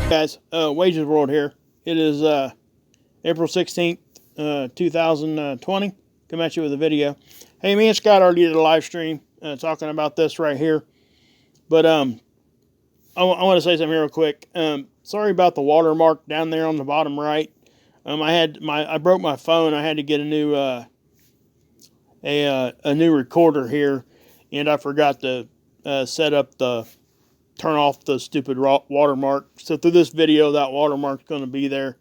Guys, Wages World here. It is April 16th, 2020. Come at you with a video. Hey, me and Scott already did a live stream talking about this right here. But I want to say something real quick. Sorry about the watermark down there on the bottom right. I broke my phone. I had to get a new recorder here, and I forgot to turn off the stupid watermark. So through this video, that watermark's going to be there.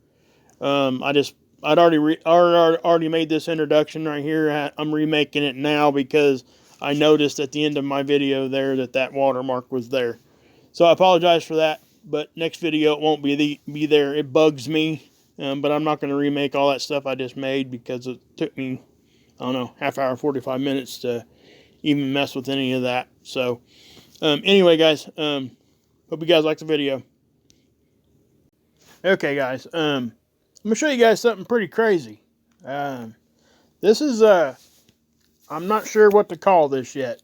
I'd already made this introduction right here. I'm remaking it now because I noticed at the end of my video there that watermark was there. So I apologize for that, but next video it won't be there. It bugs me, but I'm not going to remake all that stuff I just made because it took me, I don't know, half hour, 45 minutes to even mess with any of that. So anyway, guys, hope you guys like the video. Okay, guys, I'm going to show you guys something pretty crazy. This is, I'm not sure what to call this yet.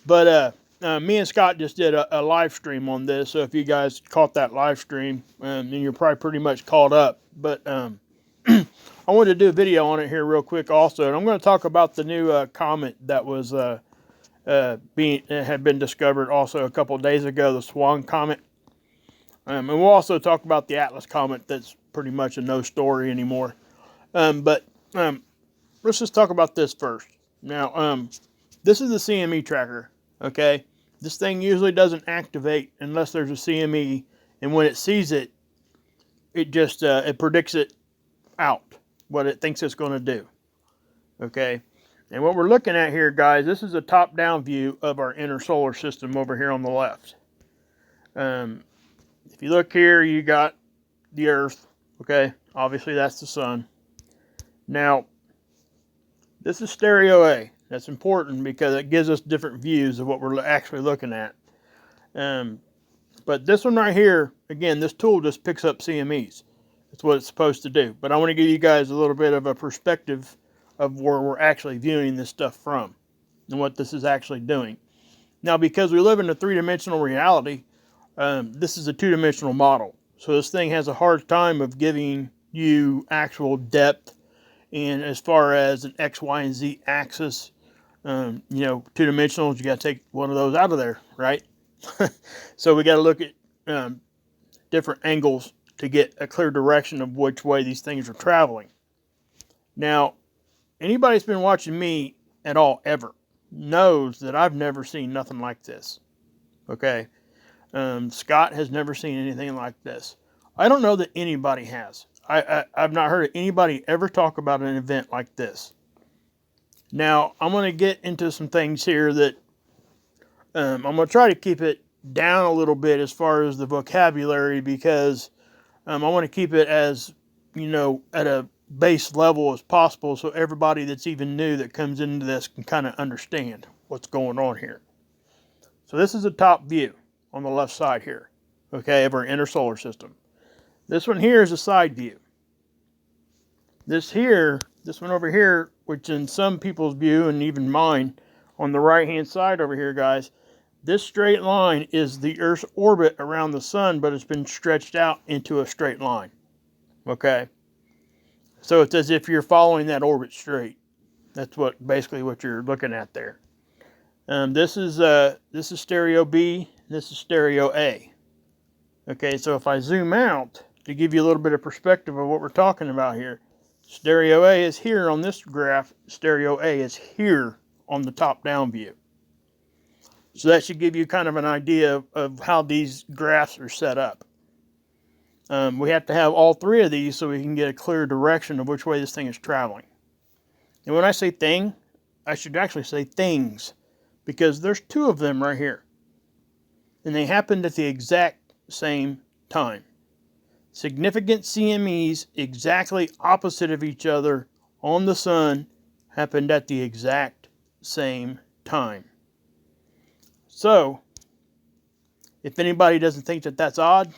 But me and Scott just did a live stream on this. So if you guys caught that live stream, then you're probably pretty much caught up. But I wanted to do a video on it here real quick also. And I'm going to talk about the new comet that was had been discovered also a couple of days ago, the Swan comet. And we'll also talk about the Atlas comet that's pretty much a no story anymore. But let's just talk about this first. Now, this is the CME tracker, okay? This thing usually doesn't activate unless there's a CME, and when it sees it, it just it predicts it out, what it thinks it's going to do, okay? And what we're looking at here, guys, this is a top-down view of our inner solar system over here on the left. If you look here, you got the Earth, okay? Obviously, that's the sun. Now, this is stereo A. That's important because it gives us different views of what we're actually looking at. But this one right here, again, this tool just picks up CMEs. That's what it's supposed to do. But I want to give you guys a little bit of a perspective of where we're actually viewing this stuff from and what this is actually doing. Now, because we live in a three-dimensional reality, this is a two-dimensional model. So this thing has a hard time of giving you actual depth. And as far as an X, Y, and Z axis, you know, two-dimensionals, you got to take one of those out of there, right? So we got to look at different angles to get a clear direction of which way these things are traveling. Now, anybody that's been watching me at all ever knows that I've never seen nothing like this, okay? Scott has never seen anything like this. I don't know that anybody has. I've not heard anybody ever talk about an event like this. Now, I'm going to get into some things here that I'm going to try to keep it down a little bit as far as the vocabulary because I want to keep it as, you know, at a base level as possible so everybody that's even new that comes into this can kind of understand what's going on here. So this is a top view on the left side here, okay, of our inner solar system. This one here is a side view. This one over here, which in some people's view and even mine, on the right-hand side over here, guys, this straight line is the Earth's orbit around the sun, but it's been stretched out into a straight line, okay? So it's as if you're following that orbit straight. That's basically what you're looking at there. This is stereo B, this is stereo A. Okay, so if I zoom out to give you a little bit of perspective of what we're talking about here, stereo A is here on this graph, stereo A is here on the top-down view. So that should give you kind of an idea of how these graphs are set up. We have to have all three of these so we can get a clear direction of which way this thing is traveling. And when I say thing, I should actually say things, because there's two of them right here. And they happened at the exact same time. Significant CMEs exactly opposite of each other on the sun happened at the exact same time. So, if anybody doesn't think that that's odd,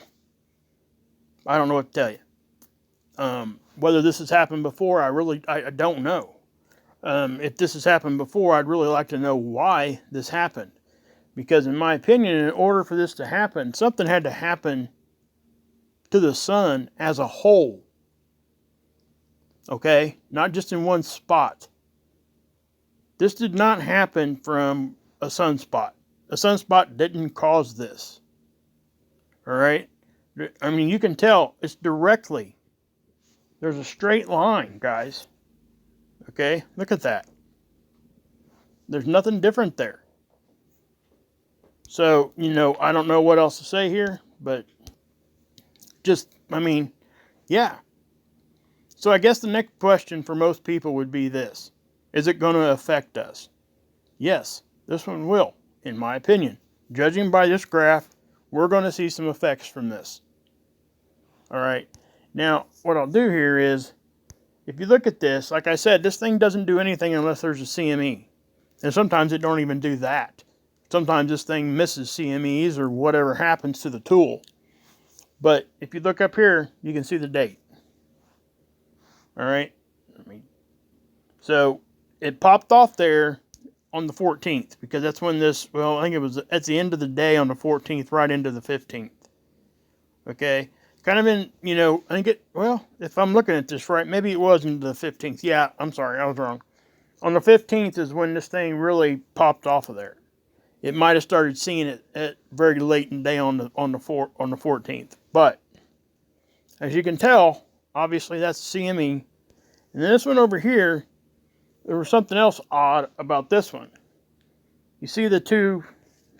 I don't know what to tell you. Whether this has happened before, I don't know. If this has happened before, I'd really like to know why this happened. Because in my opinion, in order for this to happen, something had to happen to the sun as a whole. Okay? Not just in one spot. This did not happen from a sunspot. A sunspot didn't cause this. Alright? I mean, you can tell it's directly. There's a straight line, guys. Okay? Look at that. There's nothing different there. So, you know, I don't know what else to say here, but just, I mean, yeah. So I guess the next question for most people would be this. Is it going to affect us? Yes, this one will, in my opinion. Judging by this graph, we're going to see some effects from this. All right. Now, what I'll do here is, if you look at this, like I said, this thing doesn't do anything unless there's a CME. And sometimes it don't even do that. Sometimes this thing misses CMEs or whatever happens to the tool. But if you look up here, you can see the date. All right. So it popped off there on the 14th because that's when this, well, I think it was at the end of the day on the 14th, right into the 15th. Okay. Kind of in, you know, I think it, well, if I'm looking at this right, maybe it was into the 15th. Yeah, I'm sorry, I was wrong. On the 15th is when this thing really popped off of there. It might have started seeing it at very late in the day on the 14th. But as you can tell, obviously that's CME. And then this one over here, there was something else odd about this one. You see the two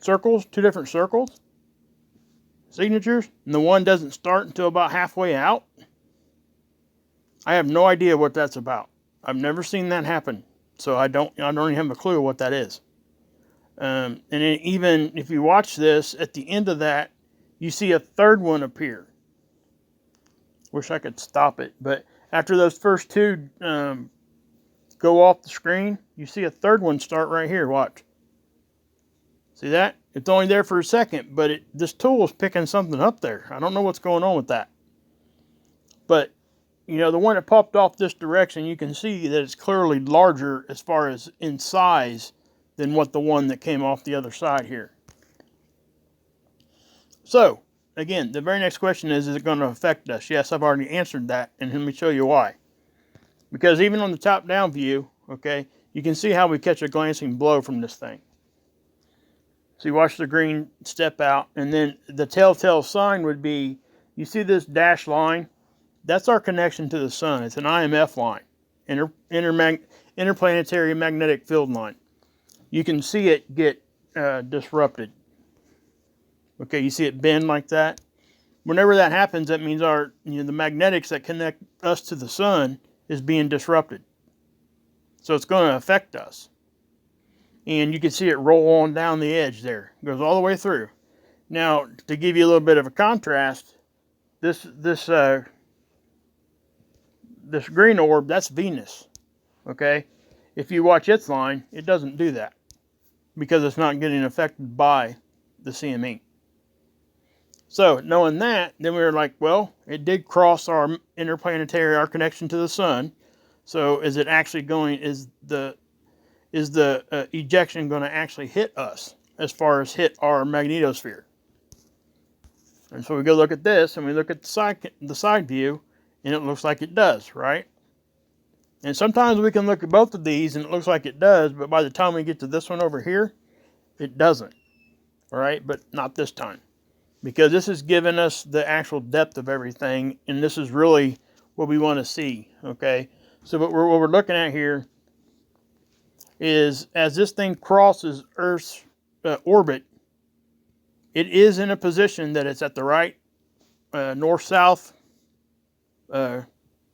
circles, two different circles, signatures, and the one doesn't start until about halfway out. I have no idea what that's about. I've never seen that happen, so I don't even have a clue what that is. And even if you watch this, at the end of that, you see a third one appear. Wish I could stop it, but after those first two go off the screen, you see a third one start right here. Watch. See that? It's only there for a second, but this tool is picking something up there. I don't know what's going on with that. But, you know, the one that popped off this direction, you can see that it's clearly larger as far as in size than what the one that came off the other side here. So, again, the very next question is it going to affect us? Yes, I've already answered that, and let me show you why. Because even on the top-down view, okay, you can see how we catch a glancing blow from this thing. So you watch the green step out, and then the telltale sign would be, you see this dashed line? That's our connection to the sun. It's an IMF line, interplanetary magnetic field line. You can see it get disrupted. Okay, you see it bend like that. Whenever that happens, that means the magnetics that connect us to the sun is being disrupted. So it's going to affect us. And you can see it roll on down the edge there. It goes all the way through. Now, to give you a little bit of a contrast, this green orb, that's Venus. Okay? If you watch its line, it doesn't do that because it's not getting affected by the CME. So, knowing that, then we were like, well, it did cross our our connection to the sun. So, is it actually going, is the ejection going to actually hit us as far as hit our magnetosphere? And so we go look at this, and we look at the side view, and it looks like it does, right? And sometimes we can look at both of these, and it looks like it does, but by the time we get to this one over here, it doesn't. All right, but not this time. Because this is giving us the actual depth of everything, and this is really what we want to see, okay? So what we're looking at here is as this thing crosses Earth's orbit, it is in a position that it's at the right north-south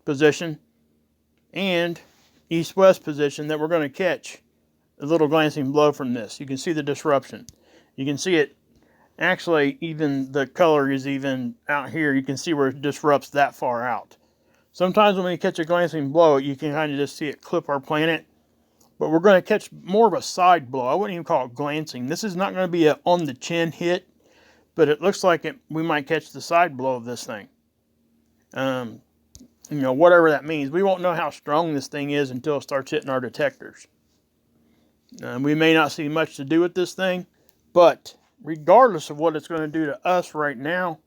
position and east-west position that we're going to catch a little glancing blow from this. You can see the disruption. You can see it. Actually, even the color is even out here. You can see where it disrupts that far out. Sometimes when we catch a glancing blow, you can kind of just see it clip our planet. But we're going to catch more of a side blow. I wouldn't even call it glancing. This is not going to be an on-the-chin hit, but it looks like we might catch the side blow of this thing. Whatever that means. We won't know how strong this thing is until it starts hitting our detectors. We may not see much to do with this thing, But regardless of what it's going to do to us right now,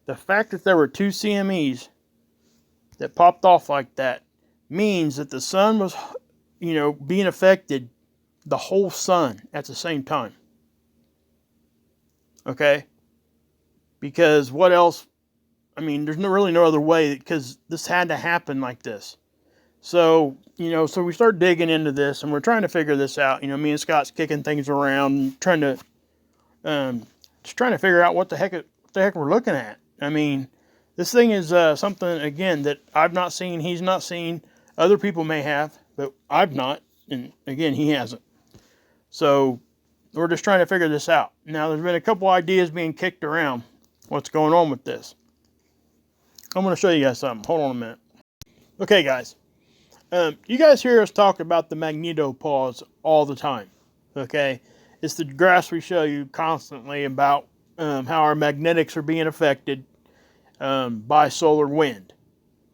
the fact that there were 2 CMEs that popped off like that means that the sun was, being affected, the whole sun at the same time. Okay? Because what else? I mean, there's really no other way, because this had to happen like this. So, so we start digging into this, and we're trying to figure this out. Me and Scott's kicking things around, trying to, just trying to figure out what the heck we're looking at. I mean, this thing is something, again, that I've not seen, he's not seen. Other people may have, but I've not, and again, he hasn't. So, we're just trying to figure this out. Now, there's been a couple ideas being kicked around. What's going on with this? I'm going to show you guys something. Hold on a minute. Okay, guys. You guys hear us talk about the magnetopause all the time, okay? It's the graphs we show you constantly about how our magnetics are being affected by solar wind,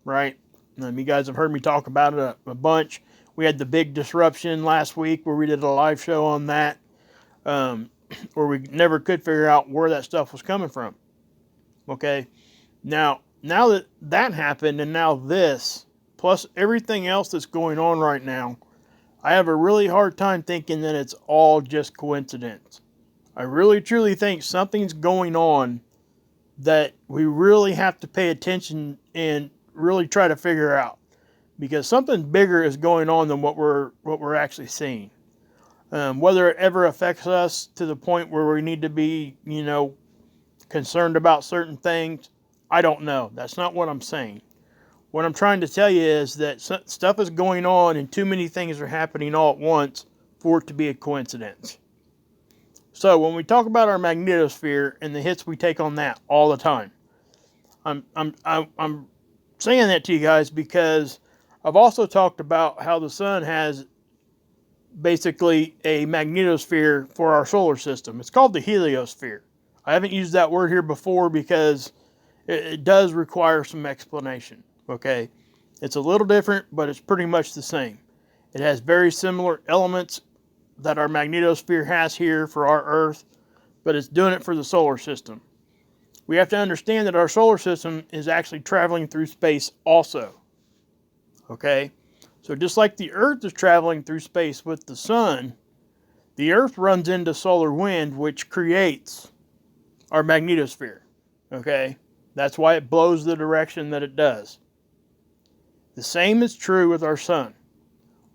right? You guys have heard me talk about it a bunch. We had the big disruption last week where we did a live show on that, where we never could figure out where that stuff was coming from, okay? Now that happened, and now this, plus everything else that's going on right now, I have a really hard time thinking that it's all just coincidence. I really truly think something's going on that we really have to pay attention and really try to figure out, because something bigger is going on than what we're actually seeing. Whether it ever affects us to the point where we need to be, concerned about certain things, I don't know. That's not what I'm saying. What I'm trying to tell you is that stuff is going on and too many things are happening all at once for it to be a coincidence. So when we talk about our magnetosphere and the hits we take on that all the time, I'm saying that to you guys because I've also talked about how the sun has basically a magnetosphere for our solar system. It's called the heliosphere. I haven't used that word here before because it does require some explanation. Okay, it's a little different, but it's pretty much the same. It has very similar elements that our magnetosphere has here for our Earth, but it's doing it for the solar system. We have to understand that our solar system is actually traveling through space also. Okay, so just like the Earth is traveling through space with the sun, the Earth runs into solar wind, which creates our magnetosphere. Okay, that's why it blows the direction that it does. The same is true with our sun.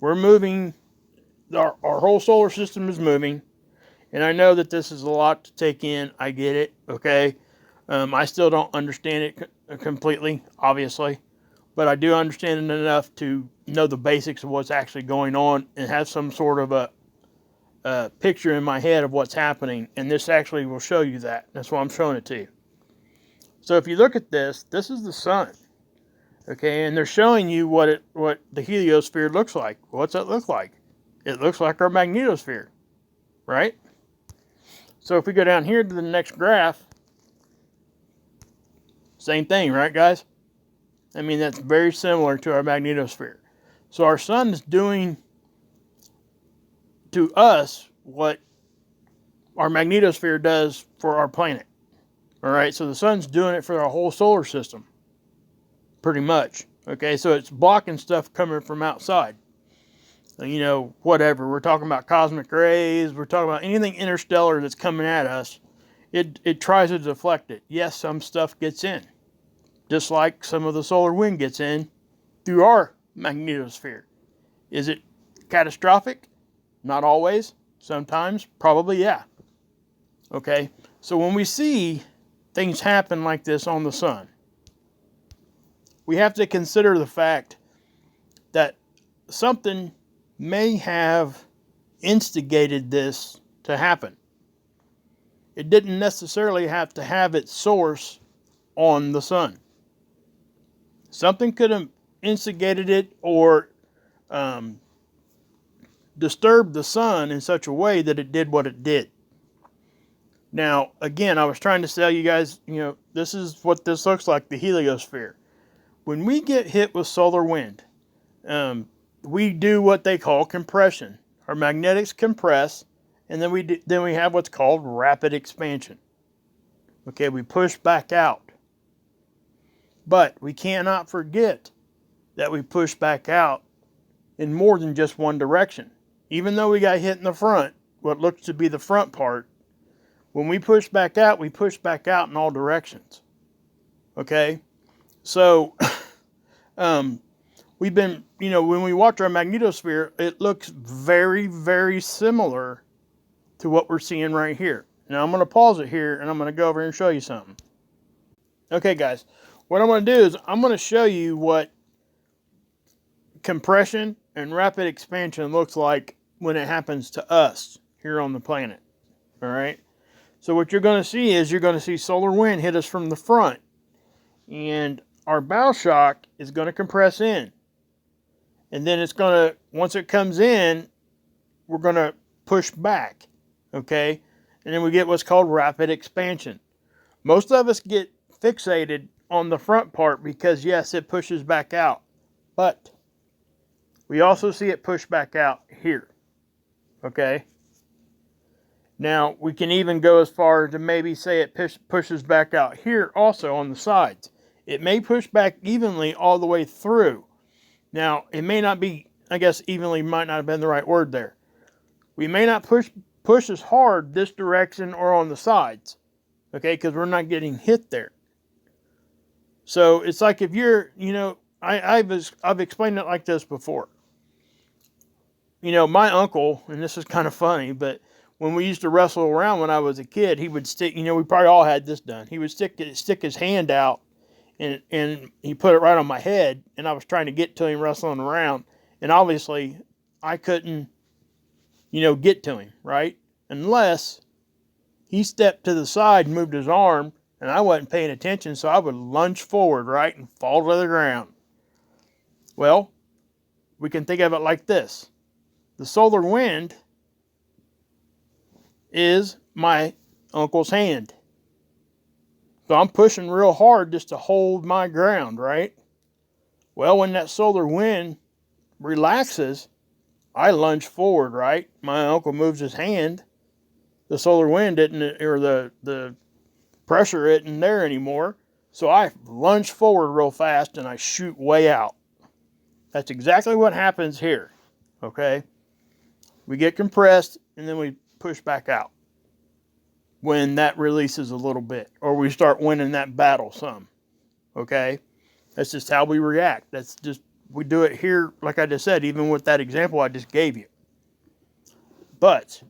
We're moving, our whole solar system is moving, and I know that this is a lot to take in. I get it, okay? I still don't understand it completely, obviously, but I do understand it enough to know the basics of what's actually going on and have some sort of a picture in my head of what's happening, and this actually will show you that. That's why I'm showing it to you. So if you look at this, this is the sun. Okay, and they're showing you what the heliosphere looks like. What's that look like? It looks like our magnetosphere, right? So if we go down here to the next graph, same thing, right, guys? I mean, that's very similar to our magnetosphere. So our sun is doing to us what our magnetosphere does for our planet. All right, so the sun's doing it for our whole solar system. Pretty much. Okay, so it's blocking stuff coming from outside. Whatever. We're talking about cosmic rays. We're talking about anything interstellar that's coming at us. It tries to deflect it. Yes, some stuff gets in. Just like some of the solar wind gets in through our magnetosphere. Is it catastrophic? Not always. Sometimes. Probably, yeah. Okay, so when we see things happen like this on the sun, we have to consider the fact that something may have instigated this to happen. It didn't necessarily have to have its source on the sun. Something could have instigated it or disturbed the sun in such a way that it did what it did. Now, again, I was trying to tell you guys, this is what this looks like, the heliosphere. When we get hit with solar wind, we do what they call compression. Our magnetics compress, and then we have what's called rapid expansion. Okay, we push back out. But we cannot forget that we push back out in more than just one direction. Even though we got hit in the front, what looks to be the front part, when we push back out in all directions. Okay? So, we've been, when we watch our magnetosphere, it looks very, very similar to what we're seeing right here. Now, I'm going to pause it here, and I'm going to go over and show you something. Okay, guys. What I'm going to do is I'm going to show you what compression and rapid expansion looks like when it happens to us here on the planet. All right? So what you're going to see is you're going to see solar wind hit us from the front. And our bow shock is going to compress in. And then it's going to, once it comes in, we're going to push back. Okay? And then we get what's called rapid expansion. Most of us get fixated on the front part because, yes, it pushes back out. But we also see it push back out here. Okay? Now, we can even go as far to maybe say it pushes back out here also on the sides. It may push back evenly all the way through. Now, it may not be, I guess evenly might not have been the right word there. We may not push as hard this direction or on the sides. Okay, because we're not getting hit there. So it's like if you're, I've explained it like this before. My uncle, and this is kind of funny, but when we used to wrestle around when I was a kid, he would stick, we probably all had this done. He would stick his hand out and he put it right on my head, and I was trying to get to him wrestling around. And obviously I couldn't, get to him, right? Unless he stepped to the side and moved his arm, and I wasn't paying attention, so I would lunge forward, right, and fall to the ground. Well, we can think of it like this. The solar wind is my uncle's hand. So I'm pushing real hard just to hold my ground, right? Well, when that solar wind relaxes, I lunge forward, right? My uncle moves his hand. The solar wind didn't, or the pressure isn't there anymore. So I lunge forward real fast and I shoot way out. That's exactly what happens here. Okay? We get compressed and then we push back out when that releases a little bit, or we start winning that battle some. Okay? That's just how we react. That's just, we do it here, like I just said, even with that example I just gave you. But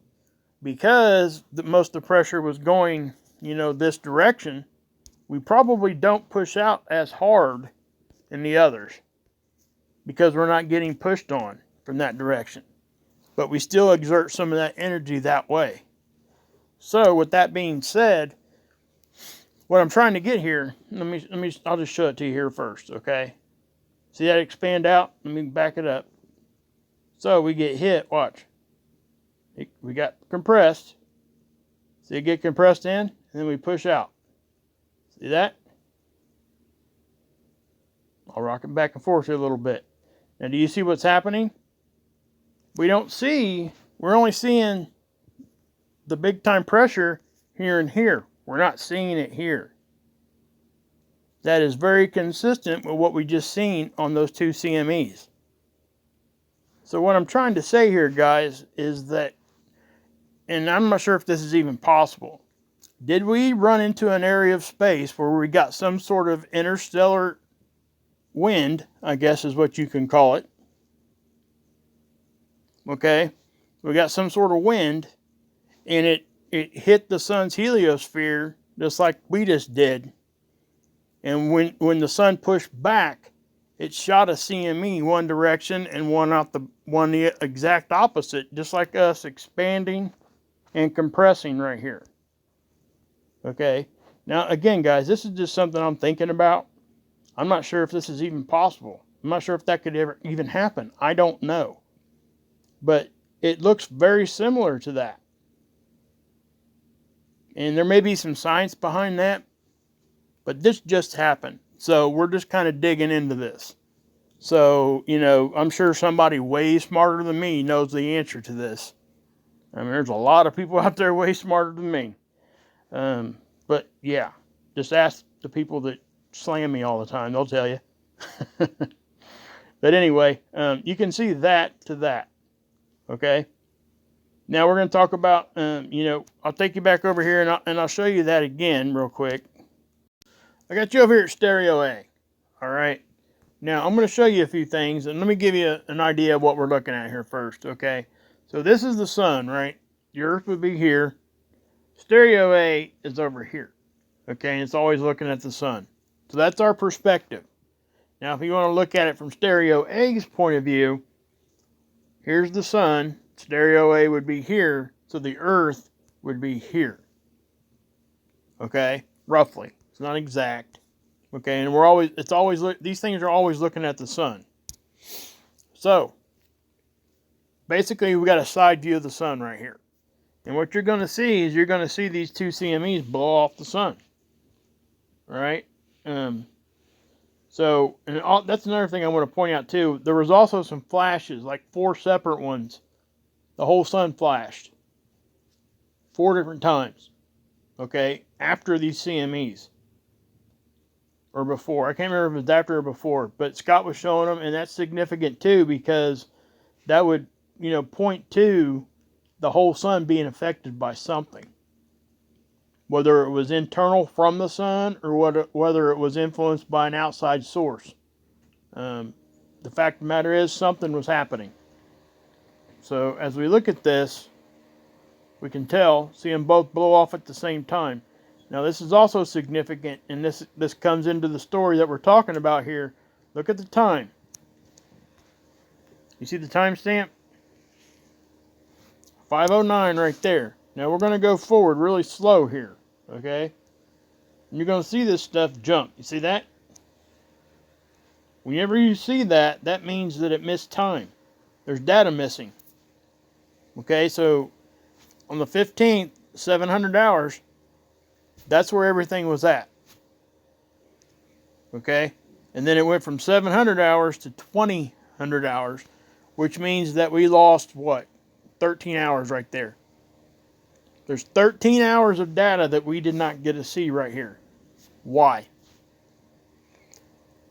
because most of the pressure was going, this direction, we probably don't push out as hard in the others because we're not getting pushed on from that direction. But we still exert some of that energy that way. So with that being said, what I'm trying to get here, I'll just show it to you here first, okay? See that expand out? Let me back it up. So we get hit, watch. We got compressed. See it get compressed in, and then we push out. See that? I'll rock it back and forth here a little bit. Now do you see what's happening? We're only seeing the big time pressure here and here. We're not seeing it here. That is very consistent with what we just seen on those two CMEs. So what I'm trying to say here, guys, is that, and I'm not sure if this is even possible, did we run into an area of space where we got some sort of interstellar wind, I guess is what you can call it. Okay? We got some sort of wind, and it hit the sun's heliosphere just like we just did. And when the sun pushed back, it shot a CME one direction and the exact opposite, just like us expanding and compressing right here. Okay? Now, again, guys, this is just something I'm thinking about. I'm not sure if this is even possible. I'm not sure if that could ever even happen. I don't know. But it looks very similar to that. And there may be some science behind that, but this just happened. So we're just kind of digging into this. So, I'm sure somebody way smarter than me knows the answer to this. I mean, there's a lot of people out there way smarter than me. But yeah, just ask the people that slam me all the time. They'll tell you. But anyway, you can see that to that. Okay. Now we're going to talk about, I'll take you back over here and I'll show you that again real quick. I got you over here at stereo A. All right. Now I'm going to show you a few things, and let me give you an idea of what we're looking at here first. Okay. So this is the sun, right? The Earth would be here. Stereo A is over here. Okay. And it's always looking at the sun. So that's our perspective. Now, if you want to look at it from stereo A's point of view, here's the sun. Stereo A would be here, so the Earth would be here. Okay, roughly. It's not exact. Okay, and these things are always looking at the sun. So, basically, we got a side view of the sun right here. And what you're going to see is you're going to see these two CMEs blow off the sun. All right? So, that's another thing I want to point out too. There was also some flashes, like 4 separate ones. The whole sun flashed 4 different times. Okay, after these CMEs. Or before. I can't remember if it was after or before. But Scott was showing them, and that's significant too, because that would, point to the whole sun being affected by something. Whether it was internal from the sun or whether it was influenced by an outside source. The fact of the matter is something was happening. So as we look at this, we can see them both blow off at the same time. Now this is also significant, and this comes into the story that we're talking about here. Look at the time. You see the timestamp? 5:09 right there. Now we're going to go forward really slow here, okay? And you're going to see this stuff jump. You see that? Whenever you see that, that means that it missed time. There's data missing. Okay, so on the 15th, 700 hours, that's where everything was at. Okay? And then it went from 700 hours to 2000 hours, which means that we lost, 13 hours right there. There's 13 hours of data that we did not get to see right here. Why?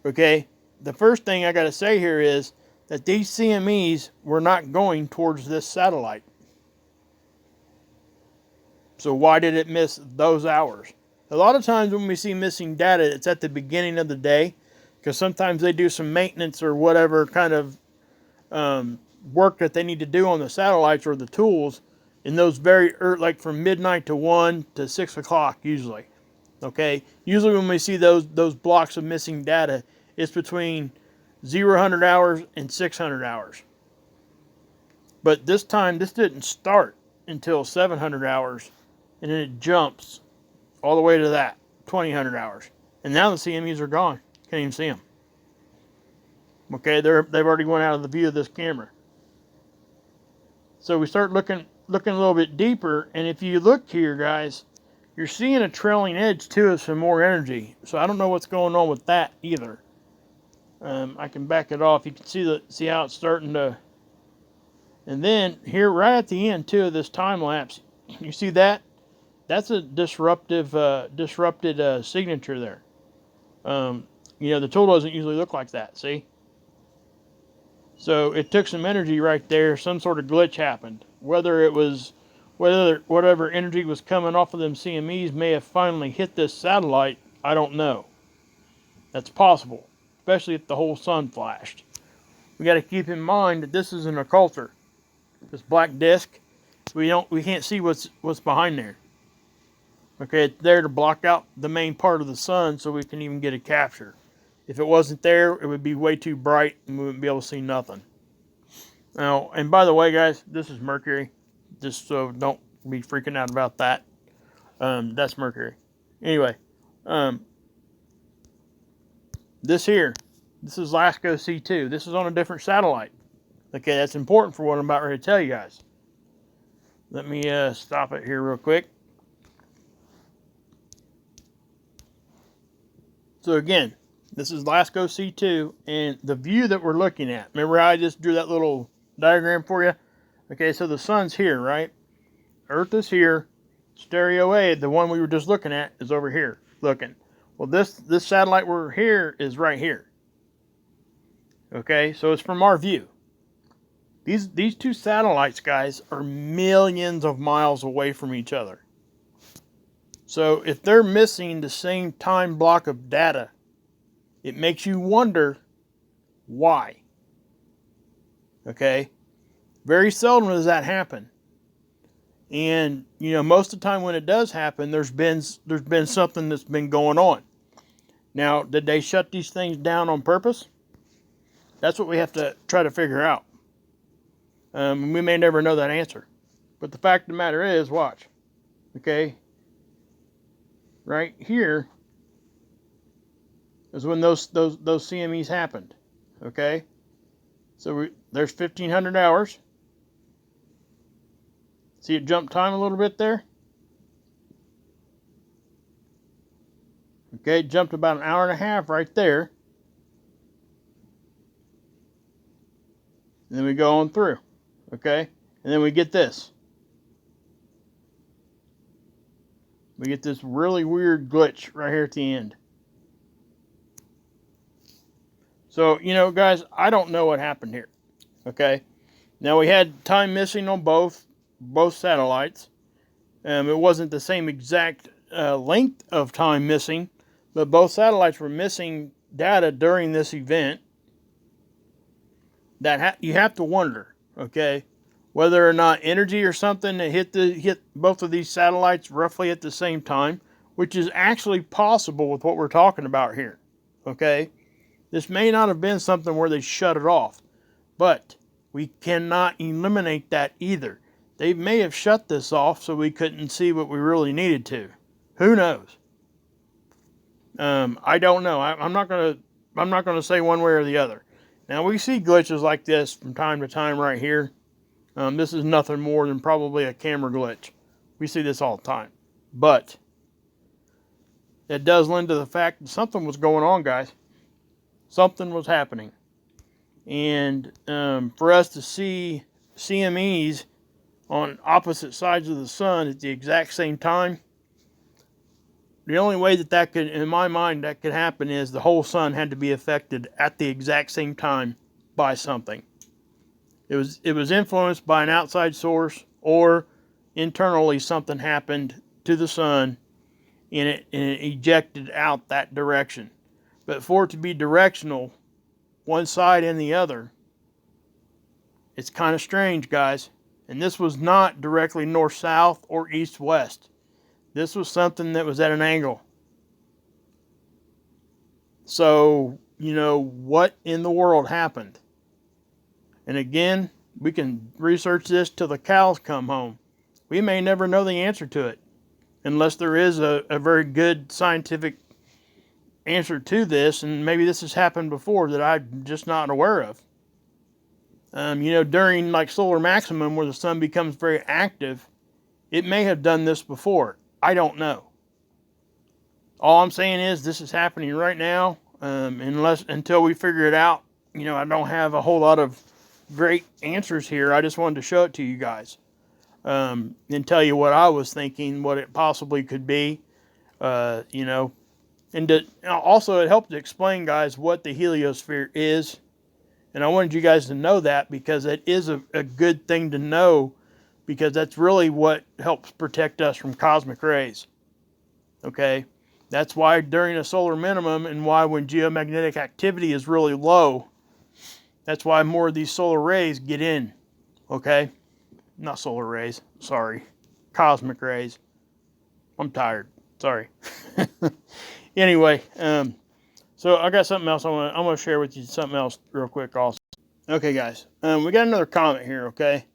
Okay? The first thing I got to say here is that these CMEs were not going towards this satellite. So why did it miss those hours? A lot of times when we see missing data, it's at the beginning of the day, because sometimes they do some maintenance or whatever kind of work that they need to do on the satellites or the tools in those very early, like from midnight to 1 to 6 o'clock usually. Okay, usually when we see those blocks of missing data, it's between 0 hours and 600 hours. But this time, this didn't start until 700 hours, and then it jumps all the way to that 2000 hours. And now the CMEs are gone. Can't even see them. Okay, they've already went out of the view of this camera. So we start looking a little bit deeper, and if you look here, guys, you're seeing a trailing edge too of some more energy. So I don't know what's going on with that either. I can back it off. You can see how it's starting to. And then here, right at the end too of this time lapse, you see that? That's a disrupted signature there. The tool doesn't usually look like that. See? So it took some energy right there. Some sort of glitch happened. Whether whatever energy was coming off of them CMEs may have finally hit this satellite, I don't know. That's possible, especially if the whole sun flashed. We got to keep in mind that this is an occulter. This black disc, we can't see what's behind there. Okay, it's there to block out the main part of the sun so we can even get a capture. If it wasn't there, it would be way too bright and we wouldn't be able to see nothing. Now, and by the way, guys, this is Mercury. Just so don't be freaking out about that. That's Mercury. Anyway, this is LASCO C2. This is on a different satellite. Okay, that's important for what I'm about ready to tell you guys. Let me stop it here real quick. So again, this is LASCO C2, and the view that we're looking at, remember how I just drew that little diagram for you? Okay, so the sun's here, right? Earth is here. Stereo A, the one we were just looking at, is over here looking. Well, this satellite we're here is right here. Okay, so it's from our view. These two satellites, guys, are millions of miles away from each other. So if they're missing the same time block of data, it makes you wonder why. Okay, very seldom does that happen. And most of the time when it does happen, there's been something that's been going on. Now, did they shut these things down on purpose? That's what we have to try to figure out. We may never know that answer. But the fact of the matter is, watch. Okay? Right here is when those CMEs happened. Okay? So there's 1500 hours. See it jump time a little bit there? Okay, it jumped about an hour and a half right there. And then we go on through. Okay? And then we get this. We get this really weird glitch right here at the end. So, guys, I don't know what happened here. Okay? Now, we had time missing on both satellites. It wasn't the same exact length of time missing, but both satellites were missing data during this event. That you have to wonder, okay, whether or not energy or something that hit both of these satellites roughly at the same time, which is actually possible with what we're talking about here. Okay, this may not have been something where they shut it off, but we cannot eliminate that either. They may have shut this off so we couldn't see what we really needed to. Who knows? I don't know. I'm not gonna say one way or the other. Now, we see glitches like this from time to time right here. This is nothing more than probably a camera glitch. We see this all the time. But it does lend to the fact that something was going on, guys. Something was happening. And for us to see CMEs on opposite sides of the sun at the exact same time, the only way that could, in my mind, that could happen is the whole sun had to be affected at the exact same time by something. It was influenced by an outside source, or internally something happened to the sun and it ejected out that direction. But for it to be directional, one side and the other, it's kind of strange, guys. And this was not directly north-south or east-west. This was something that was at an angle. So, what in the world happened? And again, we can research this till the cows come home. We may never know the answer to it, unless there is a very good scientific answer to this, and maybe this has happened before that I'm just not aware of. During like solar maximum, where the sun becomes very active, it may have done this before. I don't know. All I'm saying is this is happening right now. Until we figure it out, I don't have a whole lot of great answers here. I just wanted to show it to you guys, and tell you what I was thinking, what it possibly could be, and also it helped to explain, guys, what the heliosphere is. And I wanted you guys to know that, because it is a good thing to know, because that's really what helps protect us from cosmic rays. Okay? That's why during a solar minimum, and why when geomagnetic activity is really low, that's why more of these solar rays get in. Okay? Not solar rays, sorry. Cosmic rays. I'm tired. Sorry. Anyway, so I got something else I'm gonna share with you, something else real quick also. Okay, guys. We got another comet here, okay?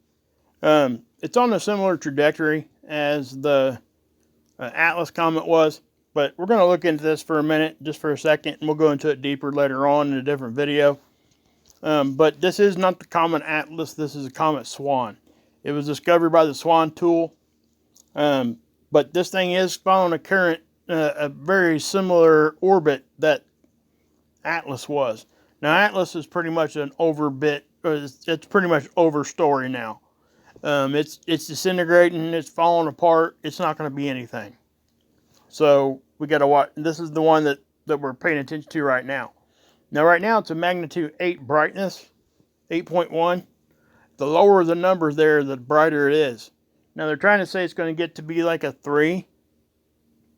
It's on a similar trajectory as the Atlas comet was, but we're going to look into this for a minute, just for a second, and we'll go into it deeper later on in a different video. But this is not the Comet Atlas, this is a Comet Swan. It was discovered by the Swan tool, but this thing is following a very similar orbit that Atlas was. Now, Atlas is pretty much an overbit, it's pretty much overstory now. It's disintegrating, it's falling apart, it's not going to be anything. So we got to watch. This is the one that we're paying attention to right now. Now, right now, it's a magnitude 8 brightness, 8.1. The lower the number there, the brighter it is. Now, they're trying to say it's going to get to be like a 3.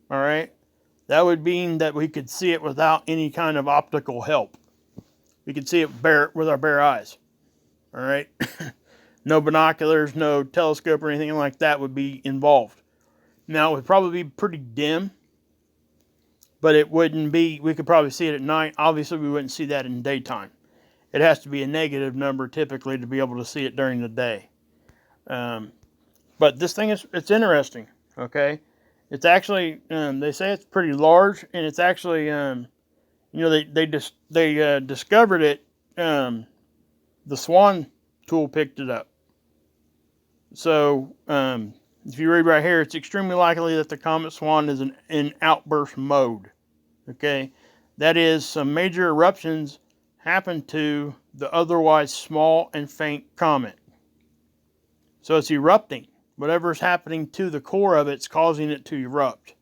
All right. That would mean that we could see it without any kind of optical help. We could see it with our bare eyes. All right. No binoculars, no telescope or anything like that would be involved. Now, it would probably be pretty dim, but it wouldn't be, we could probably see it at night. Obviously, we wouldn't see that in daytime. It has to be a negative number typically to be able to see it during the day. But this thing it's interesting, okay? It's actually, they say it's pretty large, and it's actually, they discovered it, the Swan tool picked it up. So, if you read right here, it's extremely likely that the Comet Swan is in outburst mode. Okay, that is, some major eruptions happen to the otherwise small and faint comet. So it's erupting. Whatever's happening to the core of it's causing it to erupt,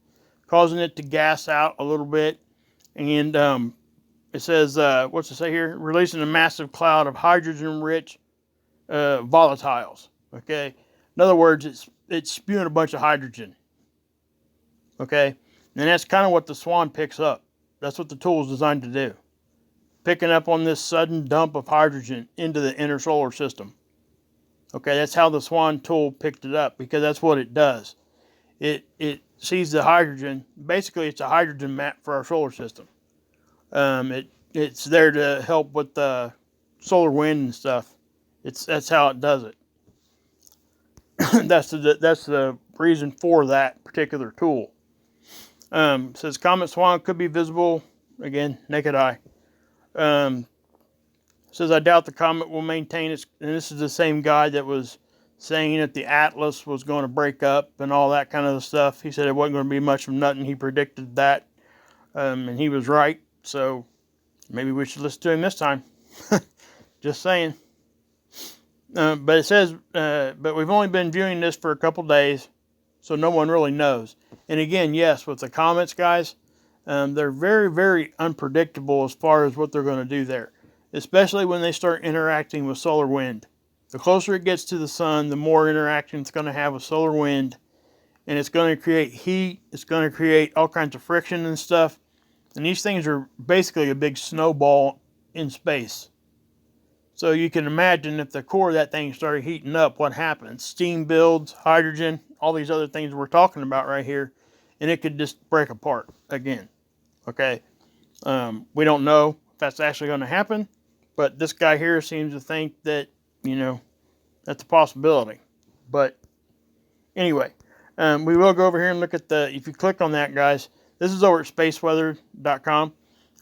causing it to gas out a little bit. And it says, what's it say here? Releasing a massive cloud of hydrogen-rich volatiles. Okay, in other words, it's spewing a bunch of hydrogen. Okay, and that's kind of what the Swan picks up. That's what the tool is designed to do. Picking up on this sudden dump of hydrogen into the inner solar system. Okay, that's how the Swan tool picked it up, because that's what it does. It sees the hydrogen. Basically, it's a hydrogen map for our solar system. It's there to help with the solar wind and stuff. That's how it does it. That's the reason for that particular tool. Says Comet Swan could be visible, again, naked eye. Says, I doubt the comet will maintain its, and this is the same guy that was saying that the Atlas was going to break up and all that kind of stuff. He said it wasn't going to be much of nothing. He predicted that, and he was right. So maybe we should listen to him this time. Just saying. But it says, but we've only been viewing this for a couple days, so no one really knows. And again, yes, with the comets, guys, they're very, very unpredictable as far as what they're going to do there, especially when they start interacting with solar wind. The closer it gets to the sun, the more interaction it's going to have with solar wind, and it's going to create heat. It's going to create all kinds of friction and stuff. And these things are basically a big snowball in space. So you can imagine if the core of that thing started heating up, what happens? Steam builds, hydrogen, all these other things we're talking about right here, and it could just break apart again. Okay, we don't know if that's actually going to happen, but this guy here seems to think that, that's a possibility. But anyway, we will go over here and look at if you click on that, guys, this is over at spaceweather.com.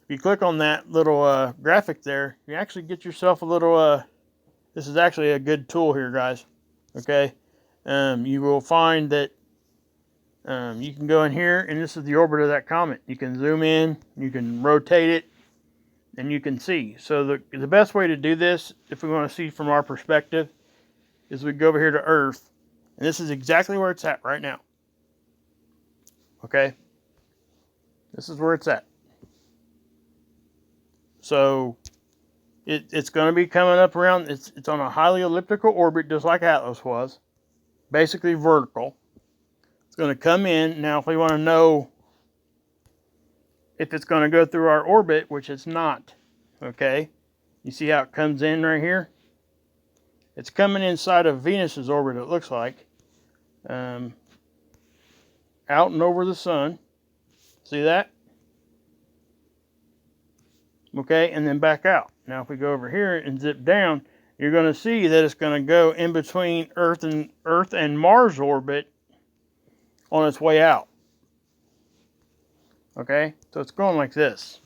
If you click on that little graphic there, you actually get yourself a little, this is actually a good tool here, guys. Okay, you will find that you can go in here, and this is the orbit of that comet. You can zoom in, you can rotate it, and you can see. So the best way to do this, if we want to see from our perspective, is we go over here to Earth, and this is exactly where it's at right now. Okay, this is where it's at. So it's going to be coming up around, it's on a highly elliptical orbit, just like Atlas was, basically vertical. It's going to come in. Now, if we want to know if it's going to go through our orbit, which it's not, okay, you see how it comes in right here? It's coming inside of Venus's orbit, it looks like, out and over the sun. See that? Okay, and then back out. Now, if we go over here and zip down, you're going to see that it's going to go in between Earth and Mars orbit on its way out. Okay, so it's going like this.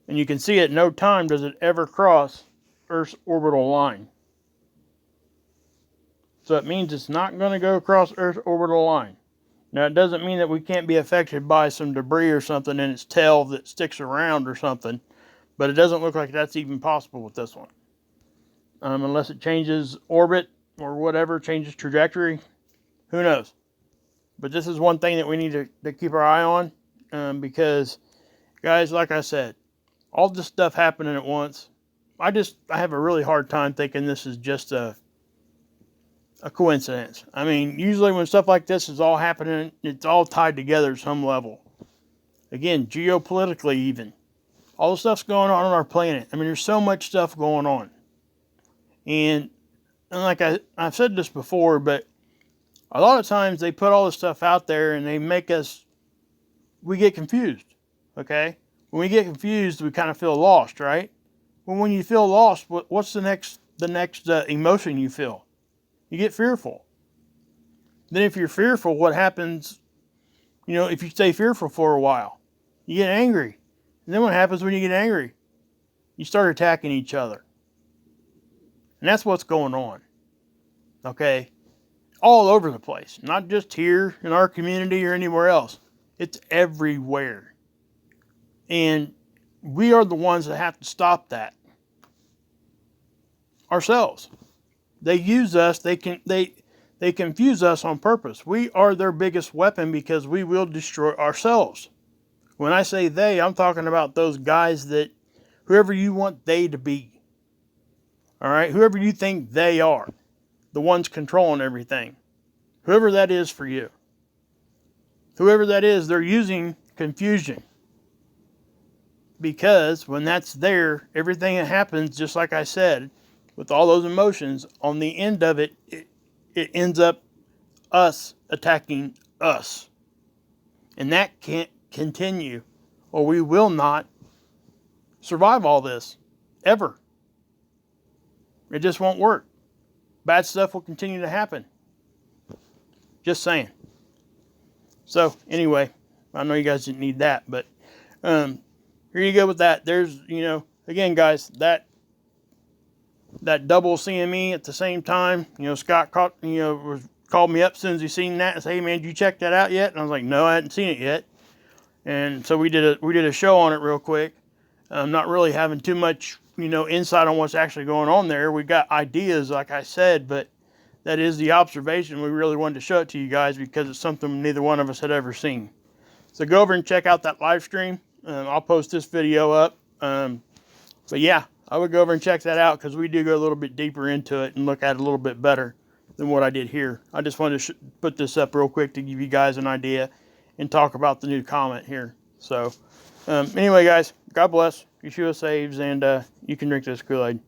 And you can see at no time does it ever cross Earth's orbital line. So it means it's not going to go across Earth's orbital line. Now, it doesn't mean that we can't be affected by some debris or something in its tail that sticks around or something, but it doesn't look like that's even possible with this one. unless it changes orbit or whatever, changes trajectory. Who knows? But this is one thing that we need to keep our eye on, because, guys, like I said, all this stuff happening at once, I have a really hard time thinking this is just a coincidence. I mean, usually when stuff like this is all happening, it's all tied together at some level. Again, geopolitically even. All the stuff's going on our planet. I mean, there's so much stuff going on. And like I've said this before, but a lot of times they put all this stuff out there and they make we get confused, okay? When we get confused, we kind of feel lost, right? Well, when you feel lost, what's the next emotion you feel? You get fearful. Then if you're fearful, what happens, if you stay fearful for a while? You get angry. And then what happens when you get angry? You start attacking each other. And that's what's going on, okay? All over the place. Not just here in our community or anywhere else. It's everywhere. And we are the ones that have to stop that ourselves. They use us. They confuse us on purpose. We are their biggest weapon because we will destroy ourselves. When I say they, I'm talking about those guys whoever you want they to be. All right? Whoever you think they are. The ones controlling everything. Whoever that is for you. Whoever that is, they're using confusion. Because when that's there, everything that happens, just like I said, with all those emotions, on the end of it, it ends up us attacking us. And that can't continue, or we will not survive all this, ever. It just won't work. Bad stuff will continue to happen. Just saying. So, anyway, I know you guys didn't need that, but here you go with that. There's, again, guys, that double CME at the same time. Scott called me up as soon as he seen that and said, "Hey man, did you check that out yet?" And I was like, "No, I hadn't seen it yet." And so we did a show on it real quick. Not really having too much insight on what's actually going on there. We got ideas, like I said, but that is the observation. We really wanted to show it to you guys because it's something neither one of us had ever seen. So go over and check out that live stream. I'll post this video up. But yeah, I would go over and check that out because we do go a little bit deeper into it and look at it a little bit better than what I did here. I just wanted to put this up real quick to give you guys an idea and talk about the new Comet here. So anyway, guys, God bless. Yeshua saves, and you can drink this Kool-Aid.